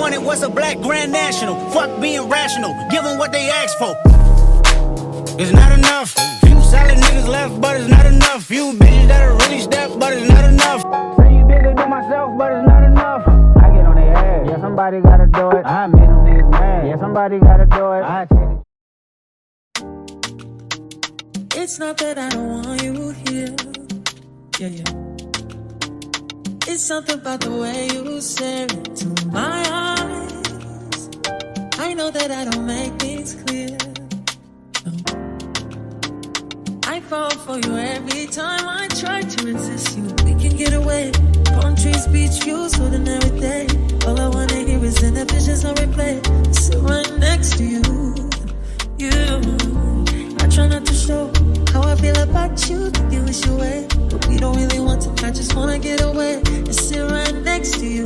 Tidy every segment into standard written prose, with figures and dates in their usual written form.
wanted was a black grand national. Fuck being rational, give them what they asked for. It's not enough. Few solid niggas left, but it's not enough. Few bitches that'll really step, but it's not enough. Say you bigger than myself, but it's not enough. I get on their ass, yeah, somebody gotta do it. I made them niggas mad, yeah, somebody gotta do it. I change it. It's not that I don't want you here, yeah. It's something about the way you stare into my eyes. I know that I don't make things clear. No. I fall for you every time I try to resist you. We can get away. Palm trees, beach views, holding everything. All I wanna hear is in the visions on replay. Sit right next to you. I try not to show how I feel about you. You wish you away, but we don't really want to. I just wanna get away and sit right next to you.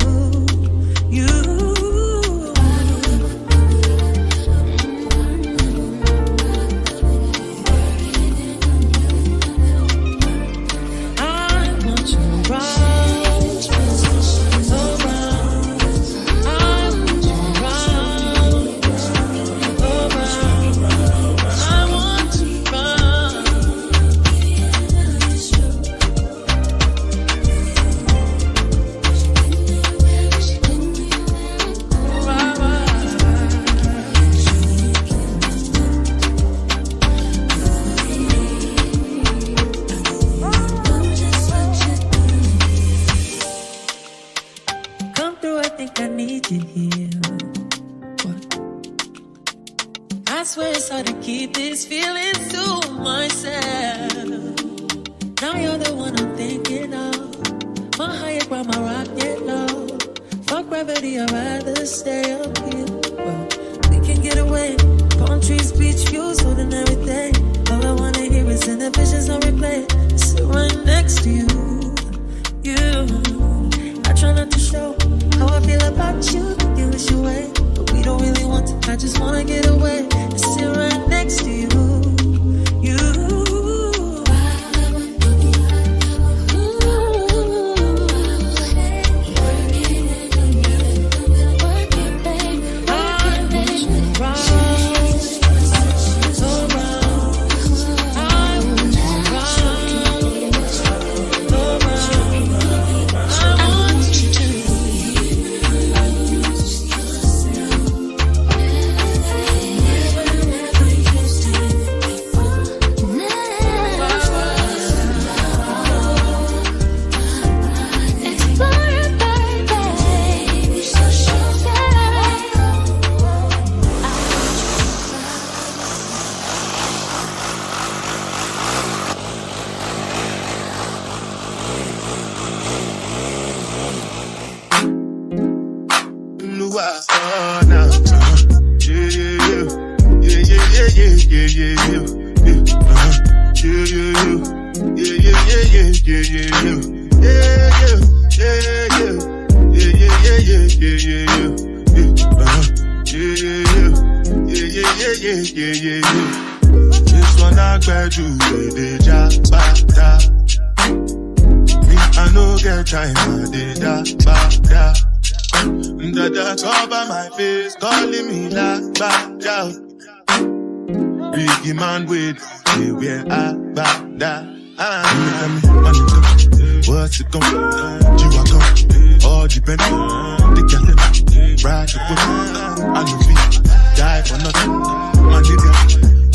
I swear it's hard to keep these feelings to myself. Now you're the one I'm thinking of. My higher ground, my rocket low. Fuck gravity, I'd rather stay up here. Well, we can get away. Palm trees, beach views, holding everything. All I wanna hear is in the visions on replay. Sit right next to you. I try not to show how I feel about you. You wish you away, but we don't really want to. I just wanna get away and sit right next to you. This one I grab you with the jabata. Me, I no get time, I did da. Dada cover my face, calling me like bada. Biggie man with me where I bada. What's it gon' you are gone, all depend the girl ride the whip. I know we die for nothing. My nigga,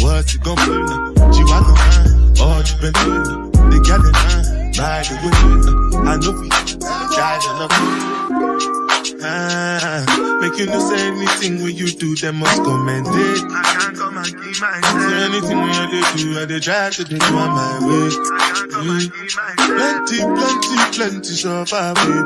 what's it gon' be? You are gone, all depend the girl ride the whip. I know we die for nothing. Make you know say anything when you do, they must commend it. I can't come and keep myself. So anything when you do, I dey try to do it on my way. Plenty suffer, baby.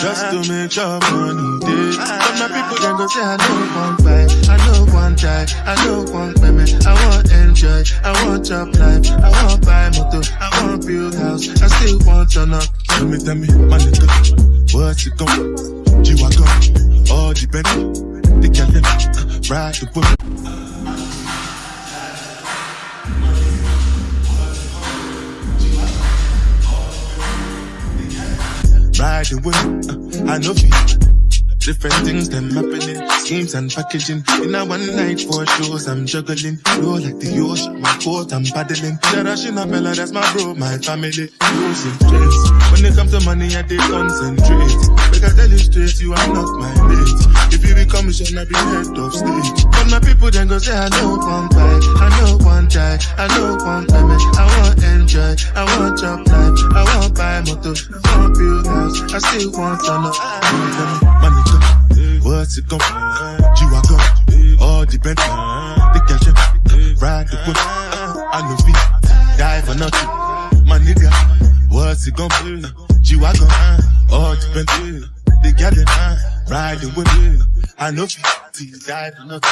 Just to make sure money day. But my people then go say I don't want fight, I don't want die, I don't want payment, I want enjoy, I want job life, I want buy motor, I want build house, I still want turn up. Tell me, my nigga, what's it gon' you are gone, all depend the girl ride the whip. Ride the whip, I know you Different things them happening, schemes and packaging. In a one night for shows, I'm juggling. Flow like the ocean, my court, I'm paddling. Darashing a Bella, that's my bro, my family. Losing stress. When it comes to money, I did concentrate. Like I tell you straight, you are not my mate. If you become, you shall not be head of state. But my people then go say, I know one buy, I know one die, I know one payment. I want enjoy, I want job life, I want buy motor, I want build house, I still want to know. Money come, what's it come? G-Wagon, all depend. The cash, ride the whip, I know feet, die for nothing. My nigga, what's it gon' be? G-Wagon, all depend. The gallon, ride the whip, I know feet, die for nothing.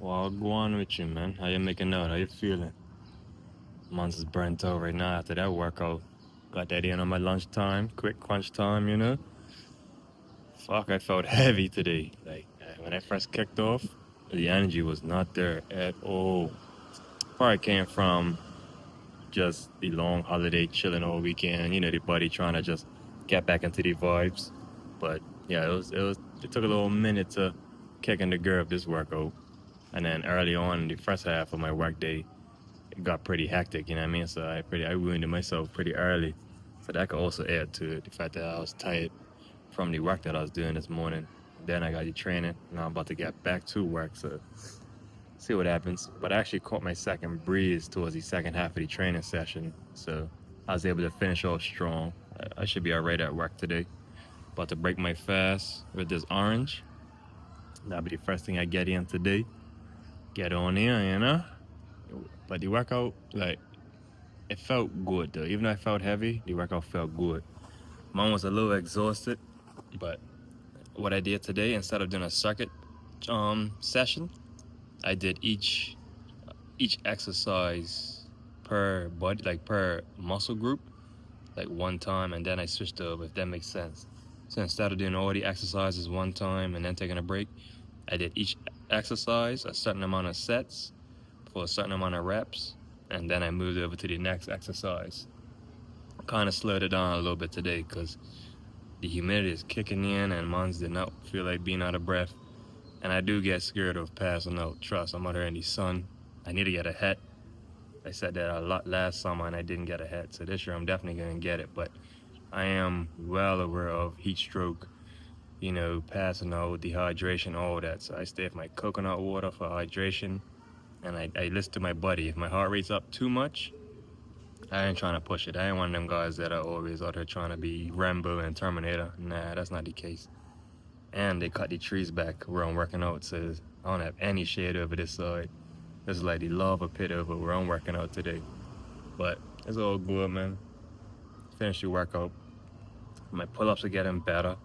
Well, go on with you, man. How you making out? How you feeling? Mons is burnt out right now after that workout. Got that in on my lunchtime, quick crunch time, you know? Fuck, I felt heavy today. Like, when I first kicked off, the energy was not there at all. Probably came from just the long holiday chilling all weekend, you know, the body trying to just get back into the vibes. But yeah, it took a little minute to kick in the gear of this workout. And then early on in the first half of my work day, it got pretty hectic, you know what I mean? So I wounded myself pretty early. So that could also add to it, the fact that I was tired from the work that I was doing this morning. Then I got the training, and I'm about to get back to work, so see what happens. But I actually caught my second breeze towards the second half of the training session, so I was able to finish off strong. I should be all right at work today. About to break my fast with this orange. That'll be the first thing I get in today. Get on in, you know? But the workout, like, it felt good though. Even though I felt heavy, the workout felt good. Mom was a little exhausted, but what I did today, instead of doing a circuit session, I did each exercise per body, like per muscle group, like one time, and then I switched over, if that makes sense. So instead of doing all the exercises one time and then taking a break, I did each exercise a certain amount of sets for a certain amount of reps, and then I moved over to the next exercise. Kind of slowed it down a little bit today because the humidity is kicking in and Mons did not feel like being out of breath. And I do get scared of passing out. Trust, I'm out here in the sun. I need to get a hat. I said that a lot last summer and I didn't get a hat. So this year I'm definitely going to get it. But I am well aware of heat stroke, you know, passing out, dehydration, all that. So I stay with my coconut water for hydration. And I listen to my body. If my heart rate's up too much, I ain't trying to push it. I ain't one of them guys that are always out there trying to be Rambo and Terminator. Nah, that's not the case. And they cut the trees back where I'm working out, so I don't have any shade over this side. This is like the lava pit over where I'm working out today. But it's all good, man. Finish the workout. My pull-ups are getting better.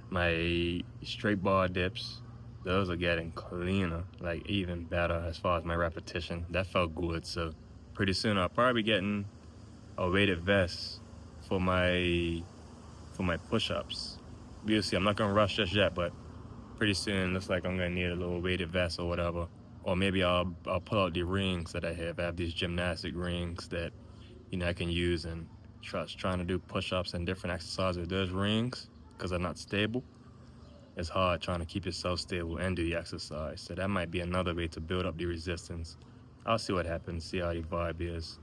My straight bar dips, those are getting cleaner, like even better as far as my repetition. That felt good, so pretty soon I'll probably be getting a weighted vest for my push-ups. we'll see. I'm not gonna rush just yet, but pretty soon looks like I'm gonna need a little weighted vest or whatever. Or maybe I'll pull out the rings that I have. I have these gymnastic rings that I can use and trying to do push-ups and different exercises with those rings because they're not stable. It's hard trying to keep yourself stable and do the exercise. So that might be another way to build up the resistance. I'll see what happens, see how the vibe is.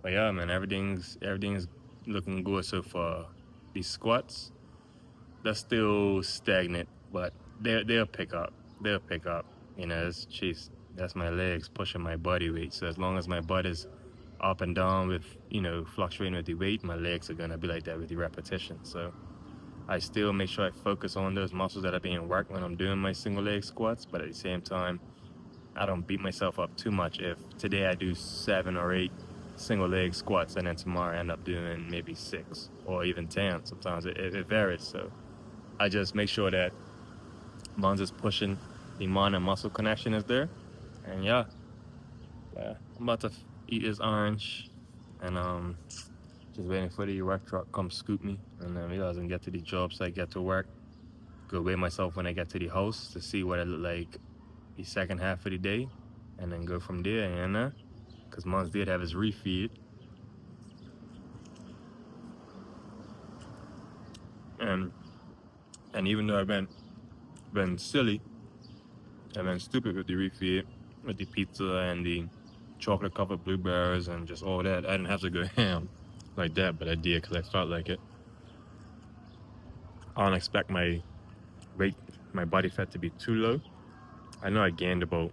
But yeah, man, everything's looking good so far. These squats, they're still stagnant, but they'll pick up. They'll pick up. It's jeez, that's my legs pushing my body weight. So as long as my butt is up and down with, fluctuating with the weight, my legs are gonna be like that with the repetition. So I still make sure I focus on those muscles that are being worked when I'm doing my single leg squats, but at the same time, I don't beat myself up too much if today I do 7 or 8 single leg squats and then tomorrow I end up doing maybe 6 or even 10. Sometimes it varies. So I just make sure that mine's is pushing, the mind and muscle connection is there. And yeah, I'm about to eat this orange and just waiting for the work truck come scoop me, and then realize and get to the job site, get to work, go weigh myself when I get to the house to see what I look like the second half of the day, and then go from there, because Mons did have his refeed. And even though I've been silly, I've been stupid with the refeed, with the pizza and the chocolate covered blueberries and just all that, I didn't have to go ham like that, but I did because I felt like it. I don't expect my body fat to be too low. I know I gained about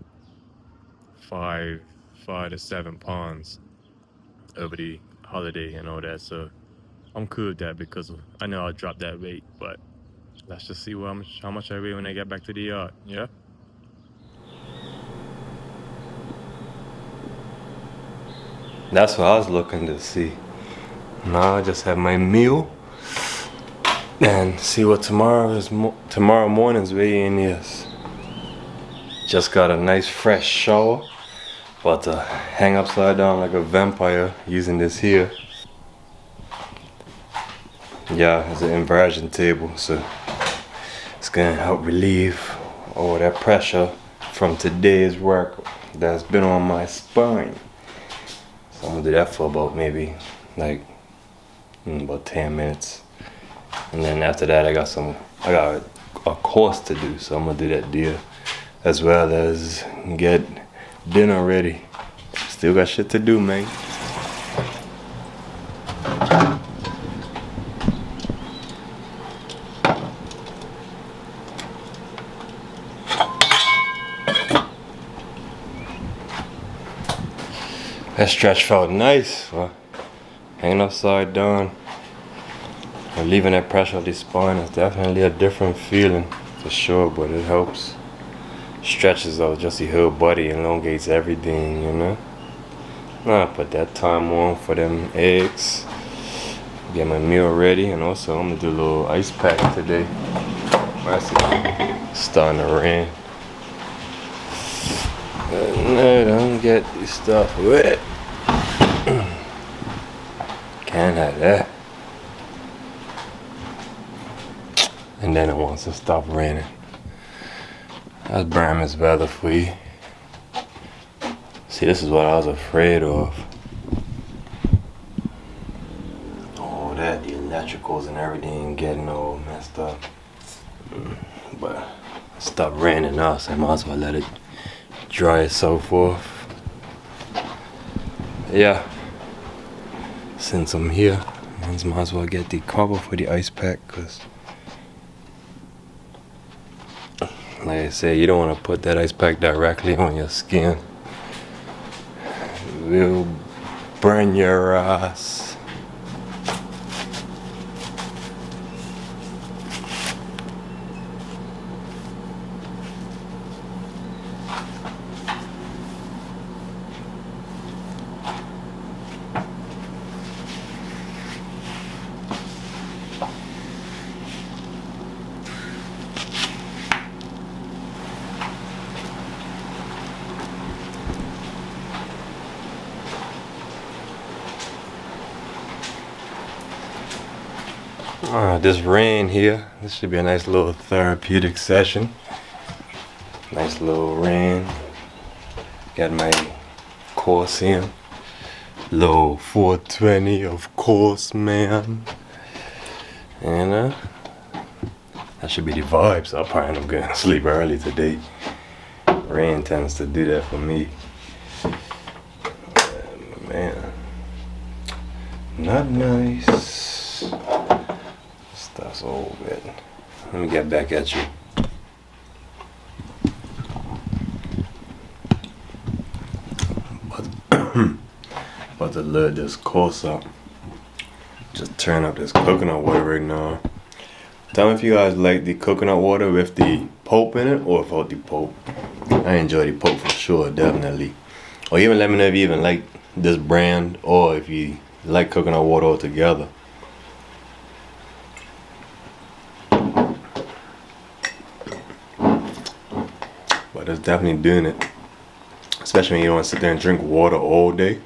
5 to 7 pounds over the holiday and all that, so I'm cool with that because I know I'll drop that weight. But let's just see how much I weigh when I get back to the yard. Yeah. That's what I was looking to see. Now I just have my meal and see what tomorrow morning's weigh-in is. Just got a nice fresh shower. About to hang upside down like a vampire using this here. Yeah, it's an inversion table, so it's gonna help relieve all that pressure from today's work that's been on my spine. So I'm gonna do that for about maybe about 10 minutes. And then after that I got a course to do, so I'm gonna do that deal as well as get dinner ready. Still got shit to do, man. That stretch felt nice. Hanging upside down and leaving that pressure on the spine is definitely a different feeling for sure, but it helps. Stretches out just the whole body, elongates everything, Now I put that time on for them eggs. Get my meal ready, and also I'm gonna do a little ice pack today. It's starting to rain. No, don't get this stuff wet. Can't have that. And then it wants to stop raining. That's Brahma's weather for you. See, this is what I was afraid of. Oh, that, the electricals and everything getting all messed up. But it stopped raining now, so I might as well let it dry itself off. Yeah. Since I'm here, I might as well get the cover for the ice pack, because like I said, you don't want to put that ice pack directly on your skin. It will burn your ass. This rain here, this should be a nice little therapeutic session. Nice little rain. Got my course here. Low 420, of course, man. And that should be the vibes. I'll probably end up going to sleep early today. Rain tends to do that for me. Man, not nice. Stuff's old, man. Let me get back at you. About to load this course up. Just turn up this coconut water right now. Tell me if you guys like the coconut water with the pulp in it or without the pulp. I enjoy the pulp for sure, definitely. Or even let me know if you even like this brand or if you like coconut water altogether. But it's definitely doing it. Especially when you don't want to sit there and drink water all day.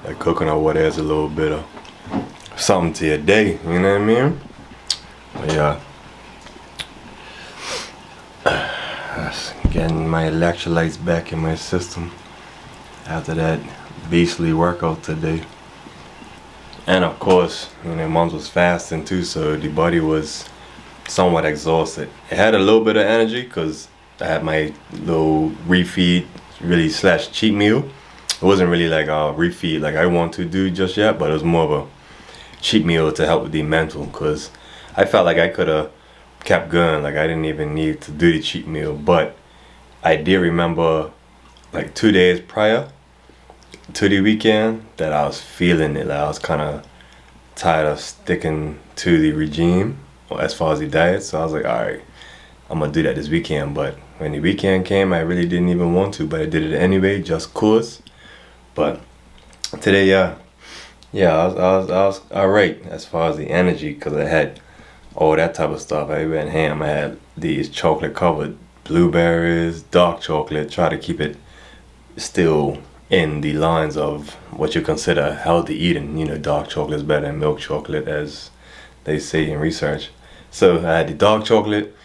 Like coconut water has a little bit of something to your day, you know what I mean? But yeah. Getting my electrolytes back in my system after that beastly workout today. And of course, you know, mom was fasting too, so the body was somewhat exhausted. It had a little bit of energy because I had my little refeed, really / cheat meal. It wasn't really like a refeed like I want to do just yet, but it was more of a cheat meal to help with the mental, because I felt like I could have kept going, like I didn't even need to do the cheat meal. But I did remember like 2 days prior to the weekend that I was feeling it, like I was kind of tired of sticking to the regime as far as the diet. So I was like, alright, I'm gonna do that this weekend. But when the weekend came, I really didn't even want to, but I did it anyway, just cause. But today, yeah, I was alright as far as the energy, because I had all that type of stuff. I went ham. I had these chocolate covered blueberries, dark chocolate, try to keep it still in the lines of what you consider healthy eating. You know, dark chocolate is better than milk chocolate, as they say in research. So I had the dark chocolate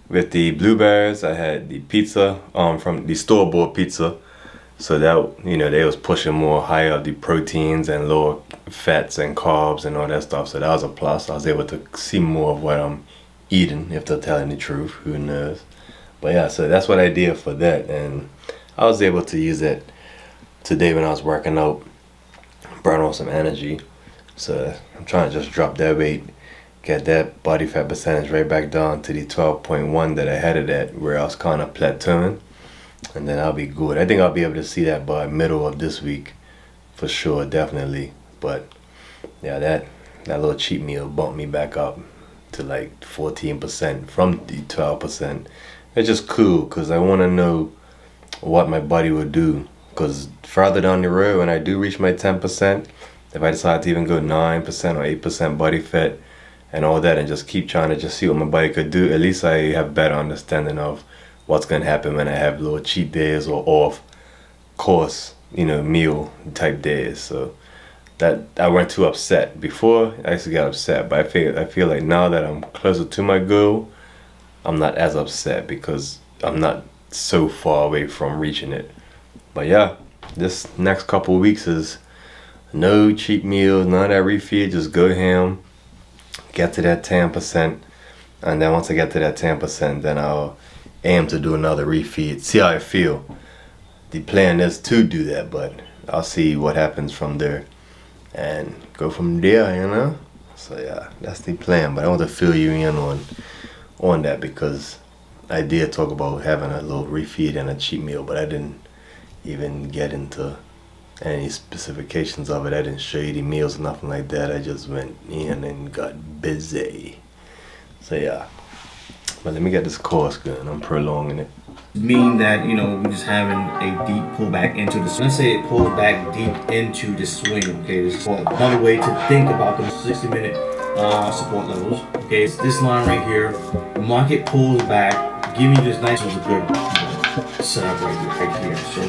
with the blueberries. I had the pizza from the store-bought pizza. So that, you know, they was pushing more higher the proteins and lower fats and carbs and all that stuff. So that was a plus. I was able to see more of what I'm eating, if they're telling the truth. Who knows? But yeah, so that's what I did for that. And I was able to use it today when I was working out, burn off some energy. So I'm trying to just drop that weight, get that body fat percentage right back down to the 12.1 that I had it at, where I was kind of plateauing. And then I'll be good. I think I'll be able to see that by middle of this week, for sure, definitely. But yeah, that little cheat meal bumped me back up to like 14% from the 12%. It's just cool, because I want to know what my body will do. Because further down the road, when I do reach my 10%, if I decide to even go 9% or 8% body fat and all that, and just keep trying to just see what my body could do, at least I have better understanding of what's going to happen when I have little cheat days or off course, you know, meal type days. So that I weren't too upset. Before, I used to get upset, but I feel like now that I'm closer to my goal, I'm not as upset, because I'm not so far away from reaching it. But yeah, this next couple of weeks is no cheat meals, none of that refeed, just go ham, get to that 10%, and then once I get to that 10%, then I'll aim to do another refeed, see how I feel. The plan is to do that, but I'll see what happens from there and go from there, you know. So yeah, that's the plan. But I want to fill you in on that, because I did talk about having a little refeed and a cheat meal, but I didn't even get into any specifications of it. I didn't show you the meals or nothing like that. I just went in and got busy. So yeah. But let me get this course going. I'm prolonging it. Mean that, you know, we're just having a deep pullback into the swing. Let's say it pulls back deep into the swing, okay? This is another way to think about the 60-minute support levels, okay? It's this line right here. The market pulls back, giving you this nice, was a good setup right here. So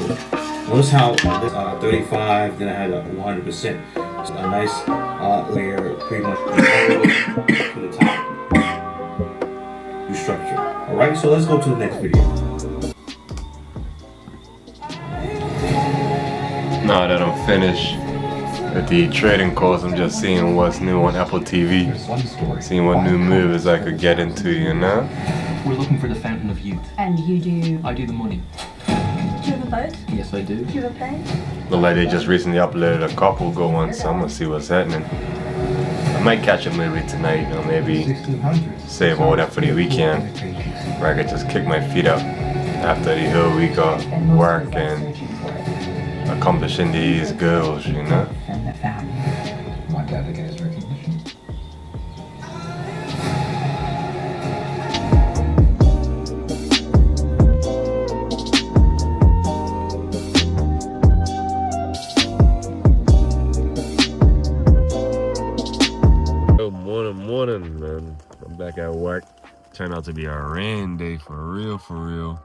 notice how this 35, then I had a 100%. So a nice layer, pretty much all the way to the top. Alright, so let's go to the next video. Now that I'm finished with the trading course, I'm just seeing what's new on Apple TV. Seeing what new movies I could get into, you know? We're looking for the Fountain of Youth. And you do? I do the money. Do you have a boat? Yes, I do. Do you have a plane? Look like they just recently uploaded a couple go on, so I'm gonna see what's happening. I might catch a movie tonight, or maybe save all that for the weekend, where I could just kick my feet up after the whole week of work and accomplishing these goals, you know? And the family. My dad to get his recognition. Good morning, man. I'm back at work. Turned out to be a rain day for real, for real.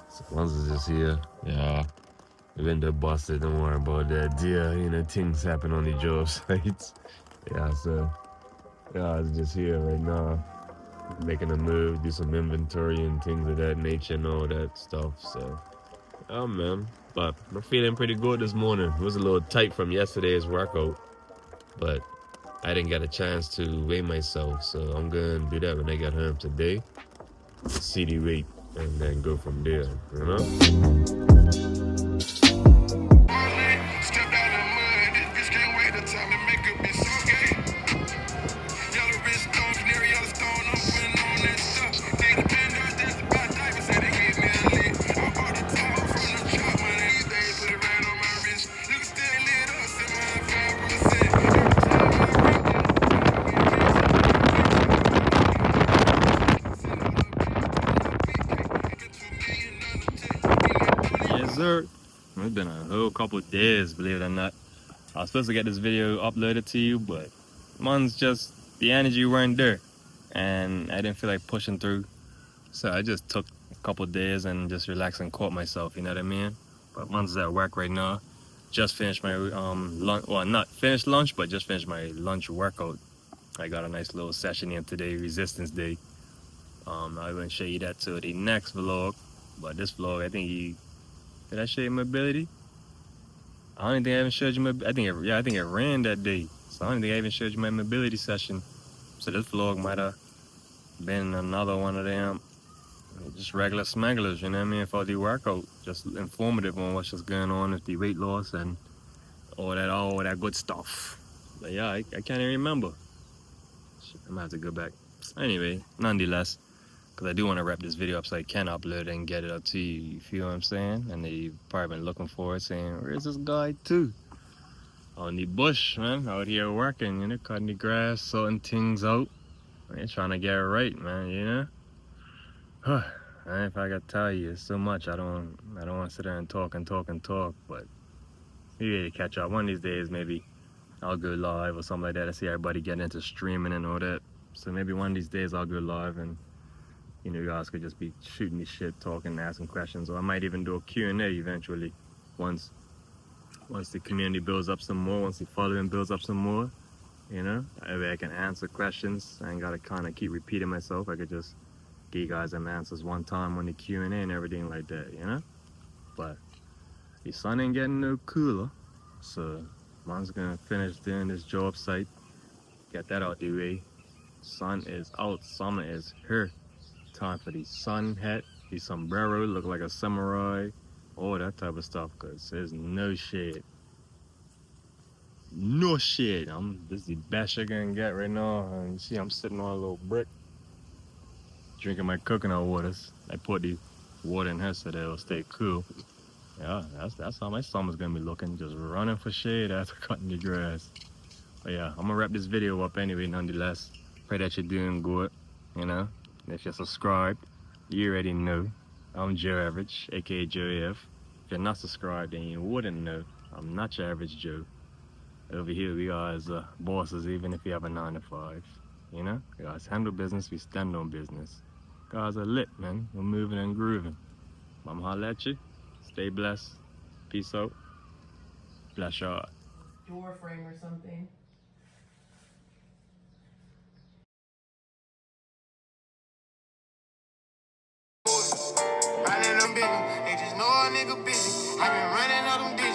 So once it's just here, yeah. Even though busted, don't worry about that. Dear, you know, things happen on the job sites. Yeah, so yeah, it's just here right now. Making a move, do some inventory and things of that nature and all that stuff. So yeah, man. But I'm feeling pretty good this morning. It was a little tight from yesterday's workout, but I didn't get a chance to weigh myself, so I'm gonna do that when I get home today. See the weight and then go from there, you know? Yes, sir. It's been a whole couple of days, believe it or not. I was supposed to get this video uploaded to you, but mine's just, the energy weren't there. And I didn't feel like pushing through. So I just took a couple of days and just relaxed and caught myself, you know what I mean? But mine's at work right now. Just finished my lunch, well, not finished lunch, but just finished my lunch workout. I got a nice little session in today, Resistance Day. I will show you that to the next vlog. But this vlog, I think did I show you mobility? I don't think I even showed you I think it ran that day. So I don't think I even showed you my mobility session. So this vlog might have been another one of them, just regular smugglers, you know what I mean, for the workout. Just informative on what's just going on with the weight loss and all that good stuff. But yeah, I can't even remember. Shit, I'm gonna have to go back. Anyway, nonetheless, because I do want to wrap this video up so I can upload it and get it up to you. You feel what I'm saying? And they've probably been looking for it, saying, where's this guy too? On the bush, man, out here working, you know, cutting the grass, sorting things out. Man, trying to get it right, man, you know? And if I gotta tell you, it's so much. I don't want to sit there and talk, but maybe to catch up. One of these days, maybe I'll go live or something like that. I see everybody getting into streaming and all that. So maybe one of these days I'll go live and, you know, you guys could just be shooting me shit, talking, asking questions, or I might even do a Q&A eventually. Once the community builds up some more, once the following builds up some more, you know, maybe I can answer questions. I ain't gotta kind of keep repeating myself. I could just give you guys them answers one time on the Q&A and everything like that, you know? But the sun ain't getting no cooler, so mine's gonna finish doing this job site, get that out the way. Sun is out, summer is here. Time for the sun hat, the sombrero, look like a samurai, all that type of stuff, because there's no shade. No shade. This is the best I can get right now. And you see, I'm sitting on a little brick, drinking my coconut waters. I put the water in here so that it'll stay cool. Yeah, that's how my summer's gonna be looking, just running for shade after cutting the grass. But yeah, I'm gonna wrap this video up anyway, nonetheless. Pray that you're doing good, you know. And if you're subscribed, you already know. I'm Joe Average, aka Joe F. If you're not subscribed, then you wouldn't know. I'm not your average Joe. Over here, we are as bosses, even if you have a 9 to 5. You know, guys handle business, we stand on business. Guys are lit, man. We're moving and grooving. I'm holla at you. Stay blessed. Peace out. Bless y'all. Door frame or something. a nigga busy. I been running all them digits.